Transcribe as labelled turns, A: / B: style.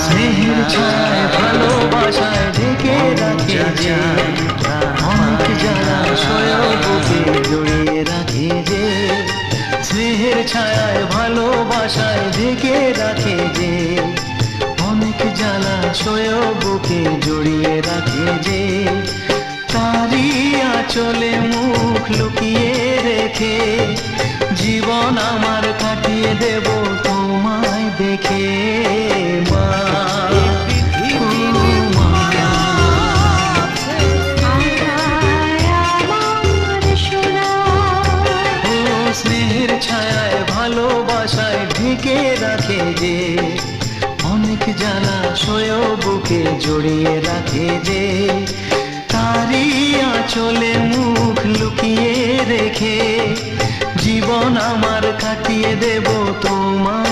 A: স্নেহের ছায় ভালোবাসায় ঢেকে রাখে যে অনেক জলাশয় বুকে জড়িয়ে রাখে যে স্নেহের ছায় ভালোবাসায় ঢেকে রাখে যে অনেক জলাশয় বুকে জড়িয়ে রাখে যে তারি আঁচলে মুখ লুকিয়ে রেখে জীবন আমার কাটিয়ে দেব তোমায় দেখে মা। স্নেহের ছায়ায় ভালোবাসায় ঢেকে রাখে যে অনেক জলাশয় বুকে জড়িয়ে রাখে যে তারি আঁচলে মুখ লুকিয়ে রেখে জীবন আমার কাটিয়ে দেব তোমার